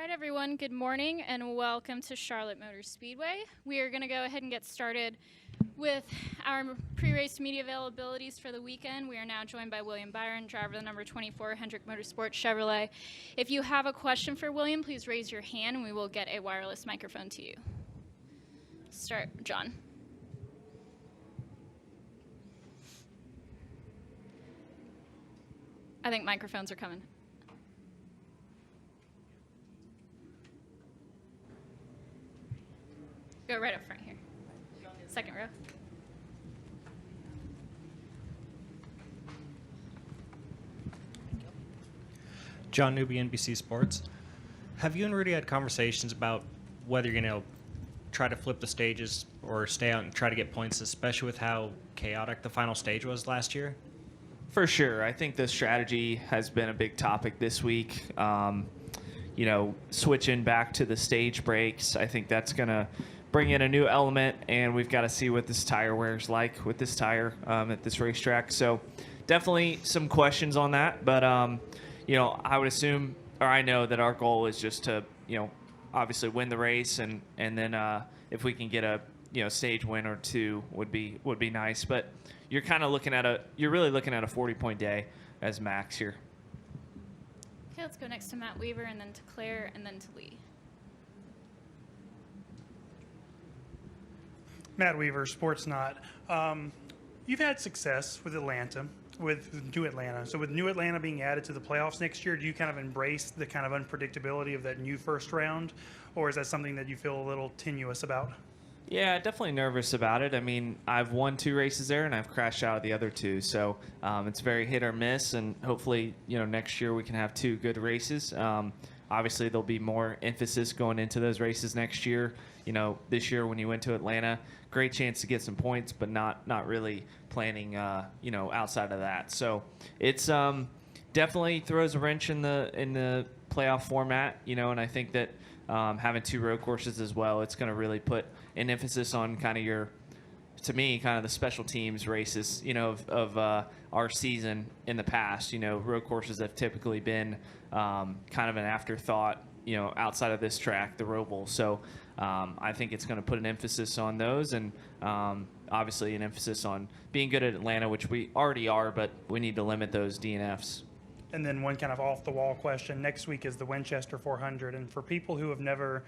right, everyone, good morning and welcome to Charlotte Motor Speedway. We are going to go ahead and get started with our pre-race media availabilities for the weekend. We are now joined by William Byron, driver of the number 24 Hendrick Motorsports Chevrolet. If you have a question for William, please raise your hand and we will get a wireless microphone to you. Start, John. I think microphones are coming. Go right up front here. Second row. John Newby, NBC Sports. Have you and Rudy had conversations about whether you're going to try to flip the stages or stay out and try to get points, especially with how chaotic the final stage was last year? For sure. I think the strategy has been a big topic this week. Switching back to the stage breaks, I think that's going to bring in a new element, and we've got to see what this tire wear's like with this tire at this racetrack. So definitely some questions on that. But, I would assume, or I know that our goal is just to, obviously win the race, and then if we can get a, stage win or two would be nice. But you're kind of you're really looking at a 40-point day as max here. Okay, let's go next to Matt Weaver and then to Claire and then to Lee. Matt Weaver, Sports Not. You've had success with Atlanta, with New Atlanta. So with New Atlanta being added to the playoffs next year, do you kind of embrace the kind of unpredictability of that new first round? Or is that something that you feel a little tenuous about? Yeah, definitely nervous about it. I mean, I've won 2 races there, and I've crashed out of the other 2. So it's very hit or miss, and hopefully, next year we can have 2 good races. Obviously, there'll be more emphasis going into those races next year. This year when you went to Atlanta, great chance to get some points, but not really planning, outside of that. So it's definitely throws a wrench in the playoff format, and I think that having 2 road courses as well, it's going to really put an emphasis on kind of the special teams races, of our season in the past. Road courses have typically been kind of an afterthought, outside of this track, the ROVAL. So I think it's going to put an emphasis on those, and obviously an emphasis on being good at Atlanta, which we already are, but we need to limit those DNFs. And then one kind of off-the-wall question. Next week is the Winchester 400. And for people who have never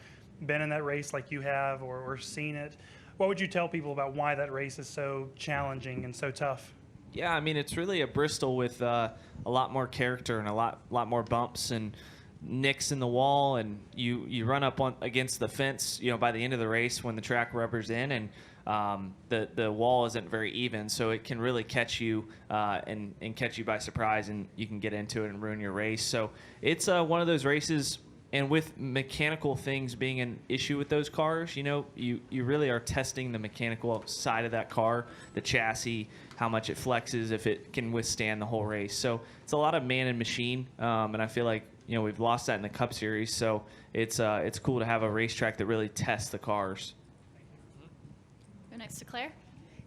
been in that race like you have or seen it, what would you tell people about why that race is so challenging and so tough? Yeah, I mean, it's really a Bristol with a lot more character and a lot more bumps and nicks in the wall, and you run up against the fence, by the end of the race when the track rubbers in, and the wall isn't very even, so it can really catch you and catch you by surprise, and you can get into it and ruin your race. So it's one of those races. And with mechanical things being an issue with those cars, you really are testing the mechanical side of that car, the chassis, how much it flexes, if it can withstand the whole race. So it's a lot of man and machine, and I feel like we've lost that in the Cup Series. So it's cool to have a racetrack that really tests the cars. Go next to Claire.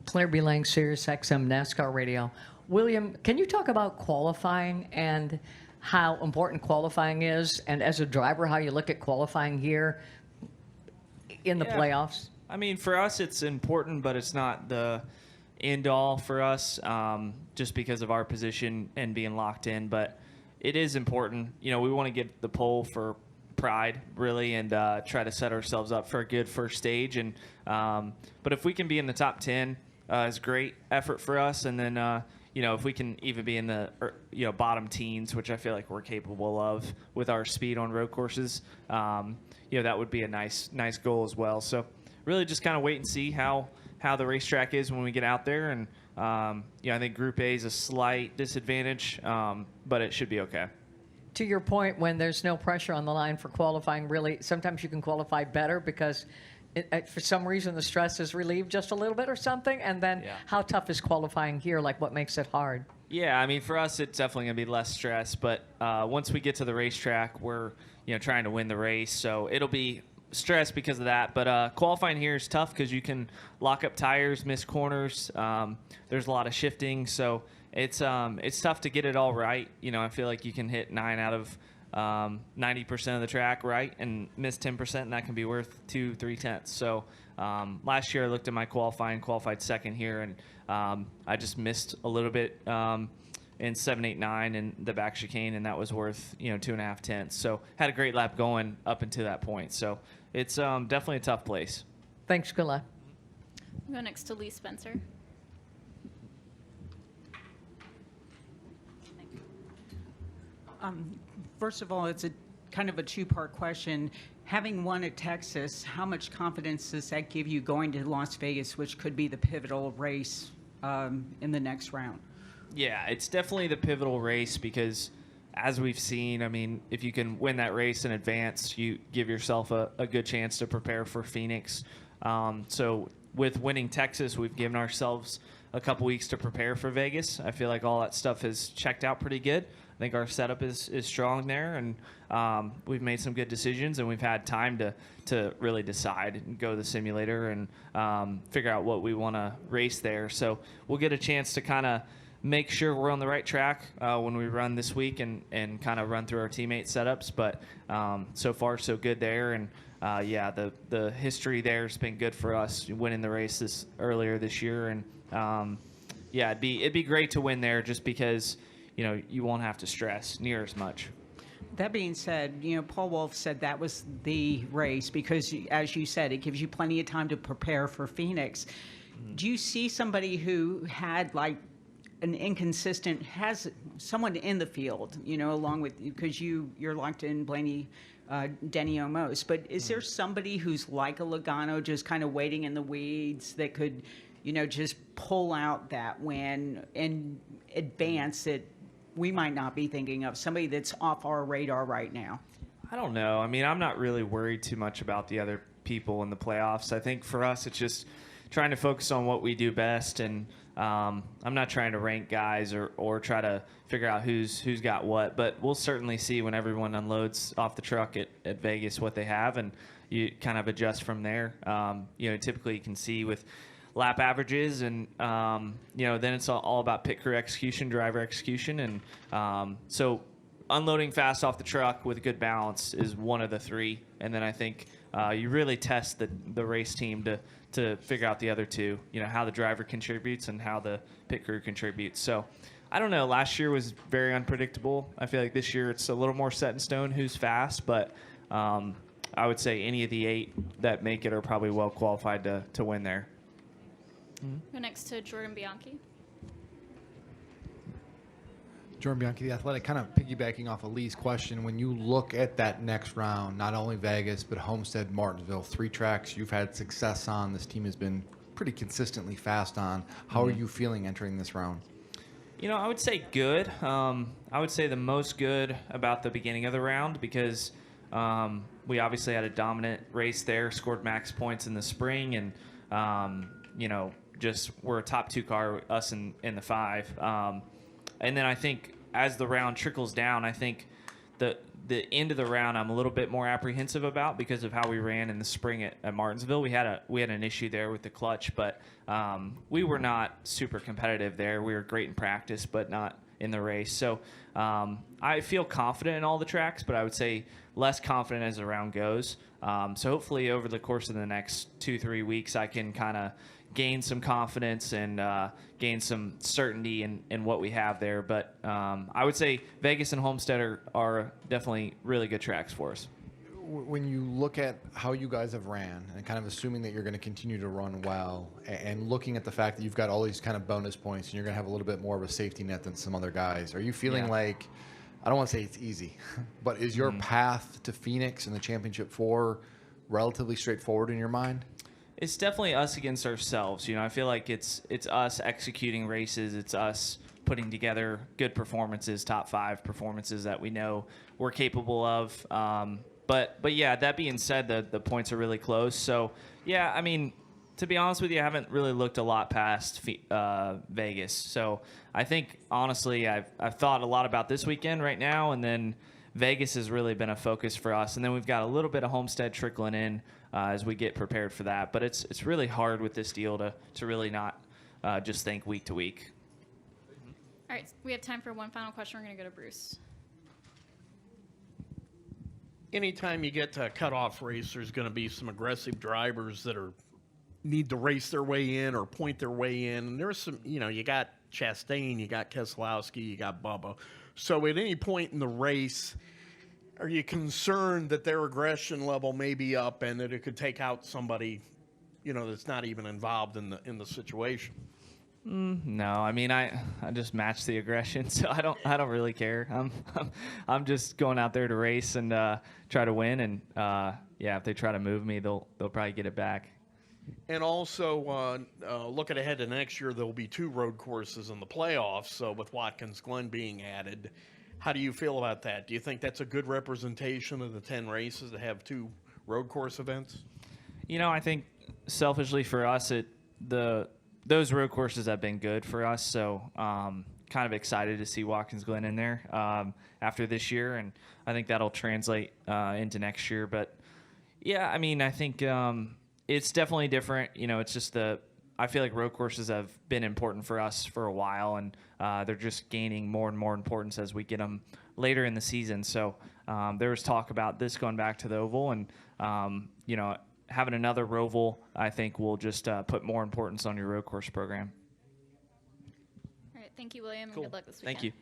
Claire B. Lang, Sirius XM NASCAR Radio. William, can you talk about qualifying and how important qualifying is, and as a driver, how you look at qualifying here in the playoffs? I mean, for us, it's important, but it's not the end-all for us, just because of our position and being locked in. But it is important. We want to get the pole for pride, really, and try to set ourselves up for a good first stage. And but if we can be in the top 10, it's a great effort for us. And then if we can even be in the bottom teens, which I feel like we're capable of with our speed on road courses, that would be a nice goal as well. So really just kind of wait and see how the racetrack is when we get out there. And I think Group A is a slight disadvantage, but it should be okay. To your point, when there's no pressure on the line for qualifying, really, sometimes you can qualify better because for some reason the stress is relieved just a little bit or something. And then how tough is qualifying here? Like, what makes it hard? Yeah, I mean, for us, it's definitely going to be less stress. But once we get to the racetrack, we're trying to win the race. So it'll be stress because of that. But qualifying here is tough because you can lock up tires, miss corners. There's a lot of shifting. So it's tough to get it all right. You know, I feel like you can hit 9 out of 90% of the track right and miss 10%, and that can be worth 2-3 tenths. So last year I looked at my qualified second here, and I just missed a little bit in 7, 8, 9 in the back chicane, and that was worth 2.5 tenths. So had a great lap going up until that point. So it's definitely a tough place. Thanks, good luck. We'll go next to Lee Spencer. First of all, it's a kind of a two-part question. Having won at Texas, how much confidence does that give you going to Las Vegas, which could be the pivotal race in the next round? Yeah, it's definitely the pivotal race because, as we've seen, I mean, if you can win that race in advance, you give yourself a good chance to prepare for Phoenix. So with winning Texas, we've given ourselves a couple weeks to prepare for Vegas. I feel like all that stuff has checked out pretty good. I think our setup is strong there, and we've made some good decisions, and we've had time to really decide and go to the simulator and figure out what we want to race there. So we'll get a chance to kind of make sure we're on the right track when we run this week and kind of run through our teammate setups. But so far, so good there. And, yeah, the history there has been good for us winning the race earlier this year. And, yeah, it'd be great to win there just because – you won't have to stress near as much. That being said, Paul Wolf said that was the race because, as you said, it gives you plenty of time to prepare for Phoenix. Do you see somebody who had like an inconsistent, has someone in the field, along with, because you're locked in Blaney, Denny Omos, but is there somebody who's like a Logano just kind of waiting in the weeds that could, just pull out that win and advance it? We might not be thinking of somebody that's off our radar right now. I don't know. I mean, I'm not really worried too much about the other people in the playoffs. I think for us, it's just trying to focus on what we do best. And I'm not trying to rank guys or try to figure out who's got what. But we'll certainly see when everyone unloads off the truck at Vegas what they have, and you kind of adjust from there. Typically you can see with lap averages, and then it's all about pit crew execution, driver execution, and so unloading fast off the truck with a good balance is one of the three. And then I think you really test the race team to figure out the other two, how the driver contributes and how the pit crew contributes. So I don't know. Last year was very unpredictable. I feel like this year it's a little more set in stone who's fast, but I would say any of the 8 that make it are probably well qualified to win there. Go next to Jordan Bianchi. Jordan Bianchi, The Athletic, kind of piggybacking off of Lee's question, when you look at that next round, not only Vegas, but Homestead, Martinsville, 3 tracks you've had success on, this team has been pretty consistently fast on. How are you feeling entering this round? I would say good. I would say the most good about the beginning of the round because we obviously had a dominant race there, scored max points in the spring, and, just we're a top 2 car, us in the 5. And then I think as the round trickles down, I think the end of the round I'm a little bit more apprehensive about because of how we ran in the spring at Martinsville. We had an issue there with the clutch, but we were not super competitive there. We were great in practice, but not in the race. So I feel confident in all the tracks, but I would say less confident as the round goes. So hopefully over the course of the next 2-3 weeks, I can kind of gain some confidence and gain some certainty in what we have there. But I would say Vegas and Homestead are definitely really good tracks for us. When you look at how you guys have ran and kind of assuming that you're going to continue to run well and looking at the fact that you've got all these kind of bonus points and you're going to have a little bit more of a safety net than some other guys, are you feeling like, I don't want to say it's easy, but is your path to Phoenix and the Championship 4 relatively straightforward in your mind? It's definitely us against ourselves. I feel like it's us executing races. It's us putting together good performances, top 5 performances that we know we're capable of. But yeah, that being said, the points are really close. So yeah, I mean, to be honest with you, I haven't really looked a lot past Vegas. So I think honestly, I've thought a lot about this weekend right now, and then Vegas has really been a focus for us. And then we've got a little bit of Homestead trickling in as we get prepared for that. But it's really hard with this deal to really not just think week to week. All right, we have time for one final question. We're going to go to Bruce. Anytime you get to a cutoff race, there's going to be some aggressive drivers that need to race their way in or point their way in. And there's some, you got Chastain, you got Keselowski, you got Bubba. So at any point in the race, are you concerned that their aggression level may be up and that it could take out somebody, that's not even involved in the situation? No, I mean I just match the aggression, so I don't really care. I'm just going out there to race and try to win, and if they try to move me, they'll probably get it back. And also, looking ahead to next year, there will be 2 road courses in the playoffs. So with Watkins Glen being added, how do you feel about that? Do you think that's a good representation of the 10 races to have 2 road course events? I think selfishly for us, those road courses have been good for us. So kind of excited to see Watkins Glen in there after this year, and I think that'll translate into next year. But yeah, I mean, I think it's definitely different. It's just I feel like road courses have been important for us for a while, and they're just gaining more and more importance as we get them later in the season. So there was talk about this going back to the oval, and having another ROVAL, I think, will just put more importance on your road course program. All right, thank you, William, Cool. and good luck this weekend. Thank you.